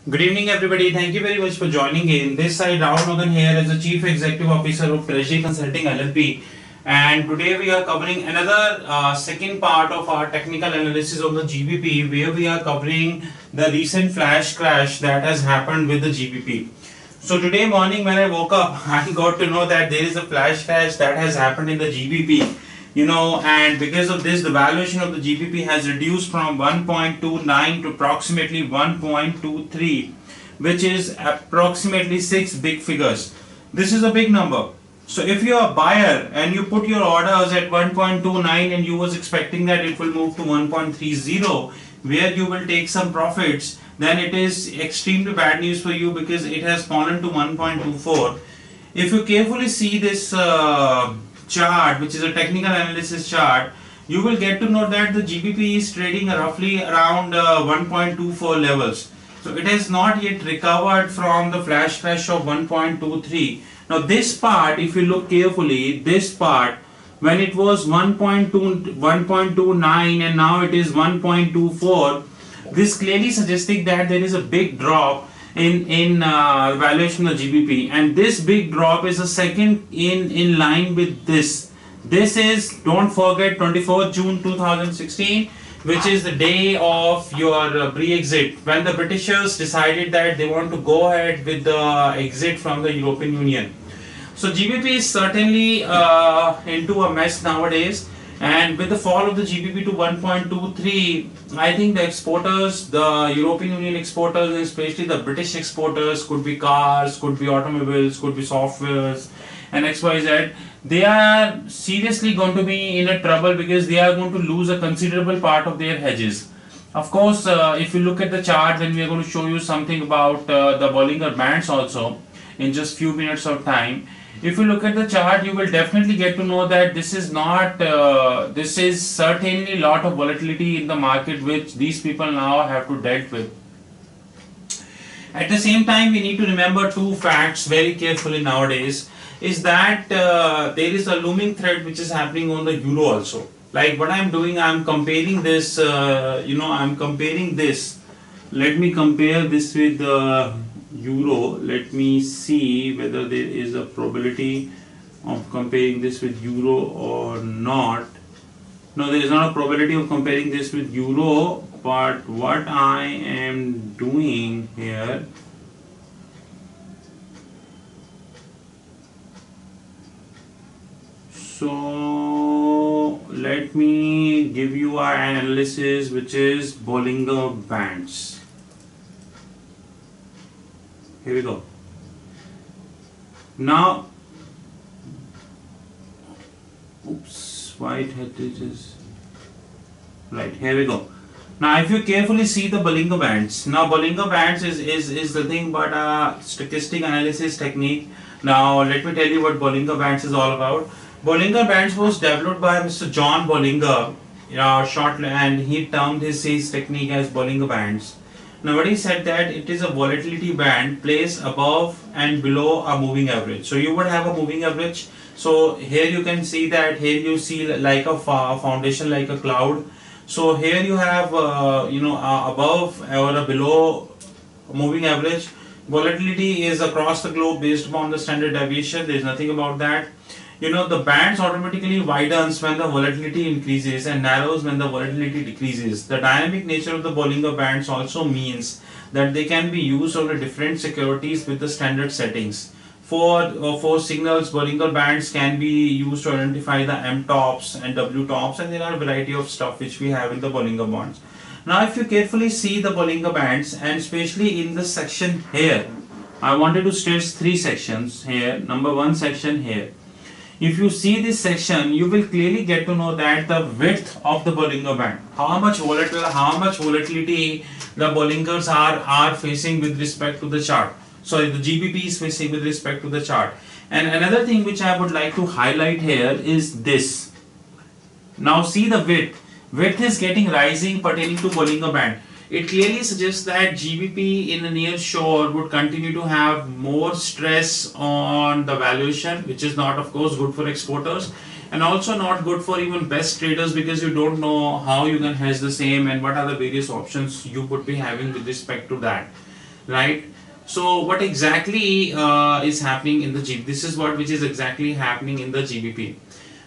Good evening, everybody. Thank you very much for joining in. This side, Rahul Magan here as the Chief Executive Officer of Treasury Consulting LLP. And today we are covering another second part of our technical analysis on the GBP, where we are covering the recent flash crash that has happened with the GBP. So today morning when I woke up, I got to know that there is a flash crash that has happened in the GBP. And because of this, the valuation of the GBP has reduced from 1.29 to approximately 1.23, which is approximately 6 big figures. This is a big number. So if you are a buyer and you put your orders at 1.29 and you was expecting that it will move to 1.30, where you will take some profits, then it is extremely bad news for you because it has fallen to 1.24. If you carefully see this chart, which is a technical analysis chart, you will get to know that the GBP is trading roughly around 1.24 levels. So it has not yet recovered from the flash crash of 1.23. Now this part, if you look carefully, this part, when it was 1.29 and now it is 1.24, this clearly suggesting that there is a big drop in valuation of GBP, and this big drop is a second in line with this. This is, don't forget, 24th June 2016, which is the day of your Brexit, when the Britishers decided that they want to go ahead with the exit from the European Union. So GBP is certainly into a mess nowadays, and with the fall of the GBP to 1.23, I think the exporters, the European Union exporters, especially the British exporters, could be cars, could be automobiles, could be softwares, and XYZ, they are seriously going to be in a trouble because they are going to lose a considerable part of their hedges. Of course, if you look at the chart, then we are going to show you something about the Bollinger Bands also in just few minutes of time. If you look at the chart, you will definitely get to know that this is not, this is certainly a lot of volatility in the market which these people now have to deal with. At the same time, we need to remember two facts very carefully nowadays, is that there is a looming threat which is happening on the euro also. Like what I'm doing, I'm comparing this, I'm comparing this. Let me compare this with the euro. Let me see whether there is a probability of comparing this with euro or not. No, there is not a probability of comparing this with euro, but what I am doing here, so let me give you our analysis, which is Bollinger Bands. Here we go. Now, oops, why it is right. Here we go. Now, if you carefully see the Bollinger Bands, now Bollinger Bands is nothing but a stochastic analysis technique. Now, let me tell you what Bollinger Bands is all about. Bollinger Bands was developed by Mr. John Bollinger, shortly, and he termed his technique as Bollinger Bands. Now what he said that it is a volatility band placed above and below a moving average. So you would have a moving average. So here you can see that here you see like a foundation, like a cloud. So here you have above or a below moving average. Volatility is across the globe based upon the standard deviation. There is nothing about that. The bands automatically widens when the volatility increases and narrows when the volatility decreases. The dynamic nature of the Bollinger Bands also means that they can be used on the different securities with the standard settings. For signals, Bollinger Bands can be used to identify the M tops and W tops, and there are a variety of stuff which we have in the Bollinger Bands. Now if you carefully see the Bollinger Bands, and especially in the section here, I wanted to stress three sections here. Number one section here. If you see this section, you will clearly get to know that the width of the Bollinger Band, how much volatility the Bollingers are facing with respect to the chart. Sorry, the GBP is facing with respect to the chart. And another thing which I would like to highlight here is this. Now see the width. Width is getting rising pertaining to Bollinger Band. It clearly suggests that GBP in the near shore would continue to have more stress on the valuation, which is not, of course, good for exporters, and also not good for even best traders because you don't know how you can hedge the same and what are the various options you would be having with respect to that. right? So what exactly is happening in the GBP? This is what which is exactly happening in the GBP.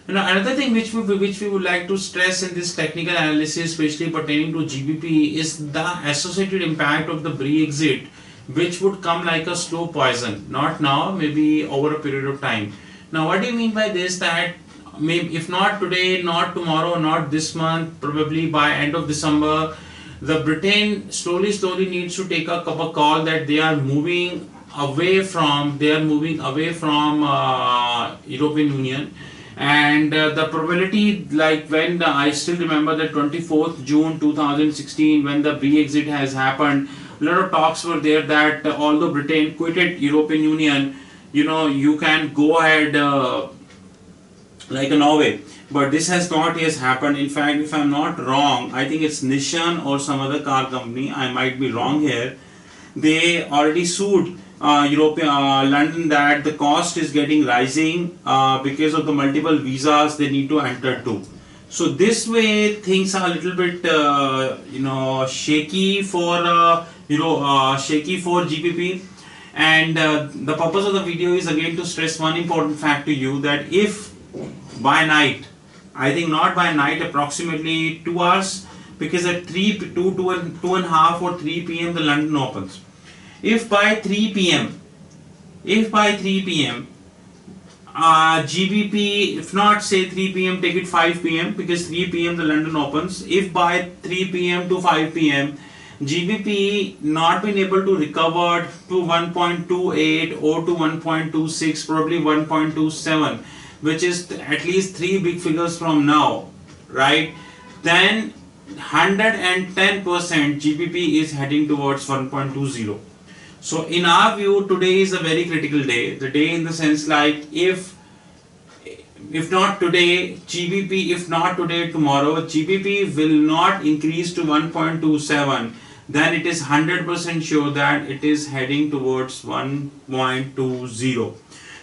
Another thing which we would like to stress in this technical analysis, especially pertaining to GBP, is the associated impact of the Brexit, which would come like a slow poison. Not now, maybe over a period of time. Now, what do you mean by this? That maybe if not today, not tomorrow, not this month, probably by end of December, the Britain slowly needs to take a call that they are moving away from European Union. And the probability, like when I still remember the 24th June 2016, when the Brexit has happened, a lot of talks were there that although Britain quitted European Union, you can go ahead like a Norway. But this has not yet happened. In fact, if I'm not wrong, I think it's Nissan or some other car company, I might be wrong here, they already sued London that the cost is getting rising because of the multiple visas they need to enter to. So this way things are a little bit shaky for GBP. And the purpose of the video is again to stress one important fact to you, that if by night, I think not by night, approximately 2 hours, because at 2:30 or 3 p.m. the London opens. If by 3 p.m. GBP, if not say 3 p.m., take it 5 p.m. because 3 p.m. the London opens. If by 3 p.m. to 5 p.m. GBP not been able to recover to 1.28 or to 1.26, probably 1.27, which is at least 3 big figures from now, right? Then 110% GBP is heading towards 1.20. So in our view, today is a very critical day. The day in the sense like if not today, GBP, if not today, tomorrow, GBP will not increase to 1.27, then it is 100% sure that it is heading towards 1.20.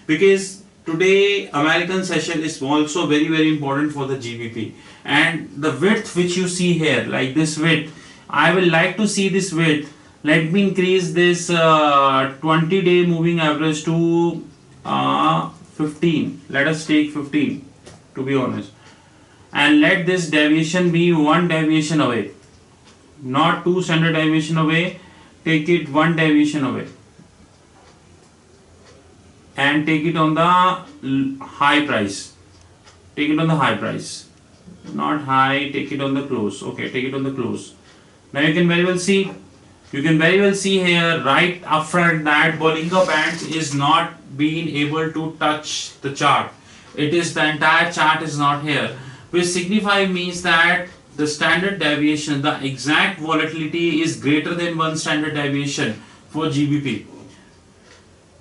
Because today American session is also very important for the GBP. And the width which you see here, like this width, I will like to see this width. Let me increase this 20-day moving average to 15. Let us take 15 to be honest. And let this deviation be 1 deviation away. Not 2 standard deviation away. Take it 1 deviation away. And take it on the high price. Take it on the high price. Not high, take it on the close. Okay, take it on the close. Now you can very well see. Here right upfront that Bollinger Bands is not being able to touch the chart. It is the entire chart is not here, which signify means that the standard deviation, the exact volatility is greater than 1 standard deviation for GBP.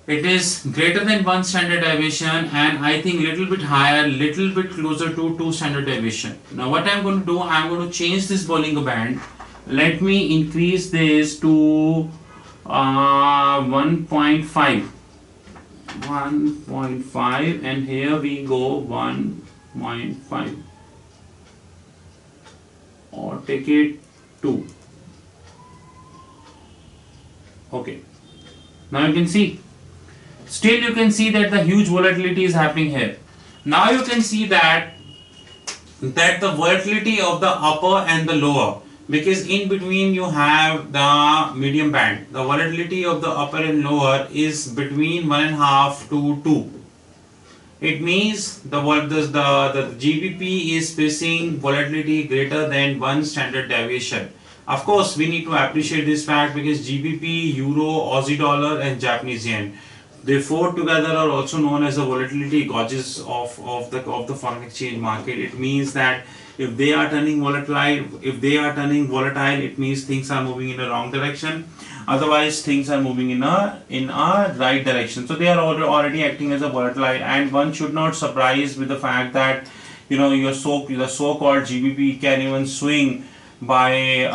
It is greater than 1 standard deviation, and I think little bit higher, little bit closer to 2 standard deviation. Now what I'm going to do, I'm going to change this Bollinger Band. Let me increase this to 1.5, and here we go 1.5, or take it 2. Okay, now you can see, still you can see that the huge volatility is happening here. Now you can see that the volatility of the upper and the lower, because in between you have the medium band, the volatility of the upper and lower is between 1.5 to 2. It means the GBP is facing volatility greater than 1 standard deviation. Of course, we need to appreciate this fact because GBP, Euro, Aussie dollar and Japanese yen, they four together are also known as the volatility gauges of the foreign exchange market. It means that if they are turning volatile, it means things are moving in the wrong direction. Otherwise, things are moving in a right direction. So they are already acting as a volatile, and one should not surprise with the fact that the so-called GBP can even swing by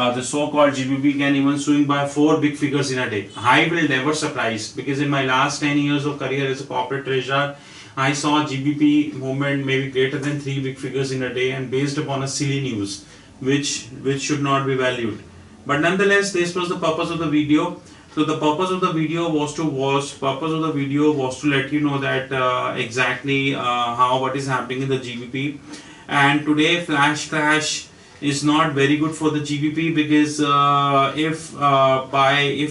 4 big figures in a day. I will never surprise, because in my last 10 years of career as a corporate treasurer, I saw GBP movement maybe greater than 3 big figures in a day, and based upon a silly news which should not be valued. But nonetheless, this was the purpose of the video. So the purpose of the video was to let you know that exactly what is happening in the GBP. And today flash crash is not very good for the GBP, because if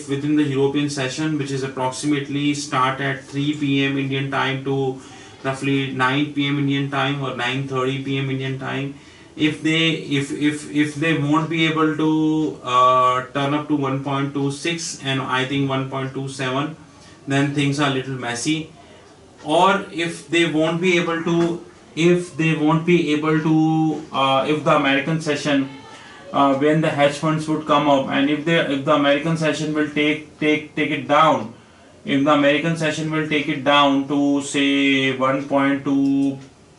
within the European session, which is approximately start at 3 p.m. Indian time to roughly 9 p.m. Indian time or 9:30 p.m. Indian time, if they won't be able to turn up to 1.26 and I think 1.27, then things are a little messy. Or if they won't be able to, if the American session, when the hedge funds would come up, and if the American session will take it down, if the American session will take it down to say 1.2,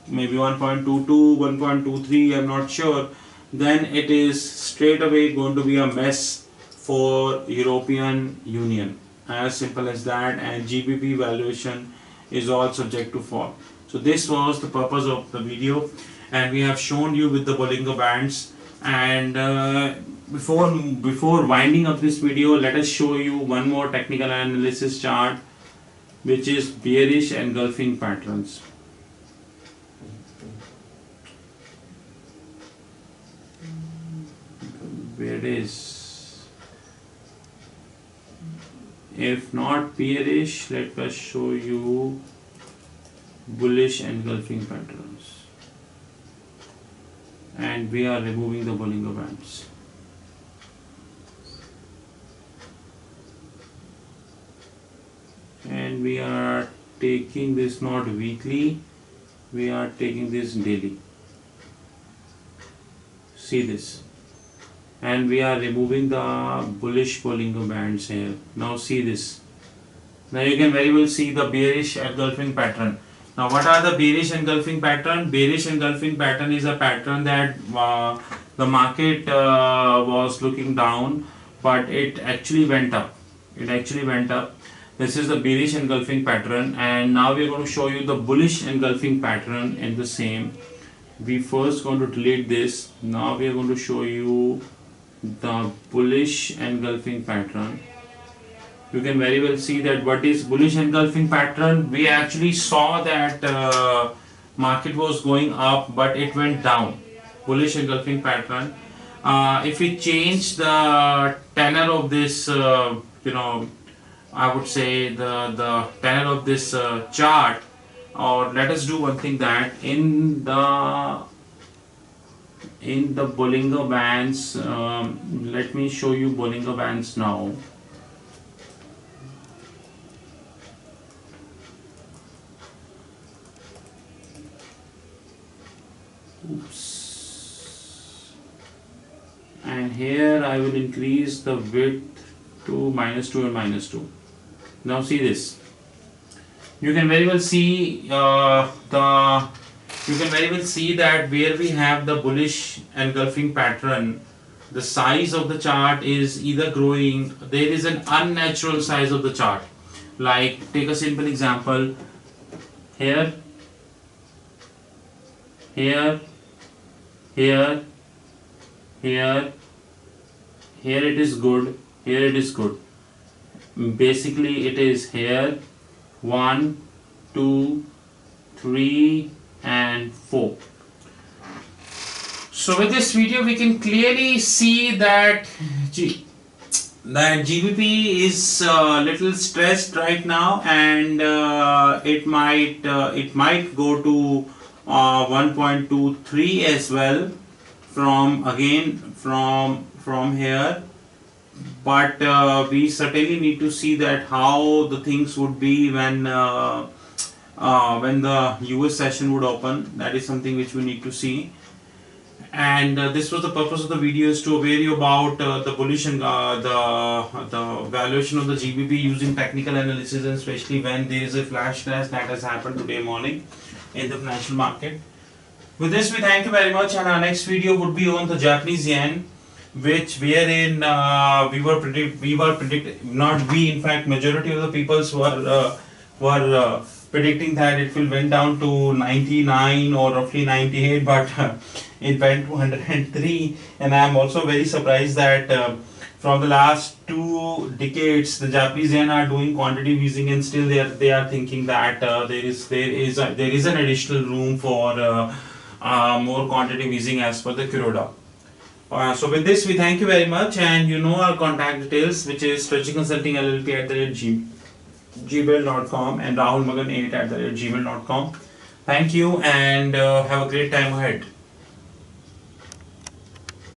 maybe 1.22, 1.23, I'm not sure, then it is straight away going to be a mess for European Union. As simple as that. And GBP valuation is all subject to fall. So this was the purpose of the video, and we have shown you with the Bollinger Bands. And before winding up this video, let us show you one more technical analysis chart, which is bearish engulfing patterns. Where it is, if not bearish, let us show you bullish engulfing patterns, and we are removing the Bollinger Bands. And we are taking this not weekly, we are taking this daily. See this, and we are removing the bullish Bollinger Bands here. Now see this. Now you can very well see the bearish engulfing pattern. Now what are the bearish engulfing pattern? Bearish engulfing pattern is a pattern that the market was looking down, but it actually went up. This is the bearish engulfing pattern, and now we are going to show you the bullish engulfing pattern in the same. We first going to delete this. Now we are going to show you the bullish engulfing pattern. You can very well see that what is bullish engulfing pattern. We actually saw that market was going up, but it went down. Bullish engulfing pattern. If we change the tenor of this, I would say the tenor of this chart, or let us do one thing, that in the Bollinger Bands, let me show you Bollinger Bands now. Oops. And here I will increase the width to -2 and -2. Now see this. You can very well see that where we have the bullish engulfing pattern, the size of the chart is either growing. There is an unnatural size of the chart. Like, take a simple example. Here, here, here, here, here it is good, here it is good. Basically it is here 1, 2, 3 and 4. So with this video we can clearly see that GBP is a little stressed right now, and it might go to 1.23 as well from here. But we certainly need to see that how the things would be when the US session would open. That is something which we need to see. And this was the purpose of the video, is to aware you about the bullish and the valuation of the GBP using technical analysis, and especially when there is a flash crash that has happened today morning in the financial market. With this, we thank you very much, and our next video would be on the Japanese yen, wherein in fact majority of the people were predicting that it will went down to 99 or roughly 98, but it went to 103, and I am also very surprised that from the last 2 decades, the Japanese yen are doing quantitative easing, and still they are thinking that there is an additional room for more quantitative easing as per the Kuroda. So with this, we thank you very much, and you know our contact details, which is Strategy Consulting LLP at the gmail.com and Rahul Magan 8 at the gmail.com. Thank you, and have a great time ahead.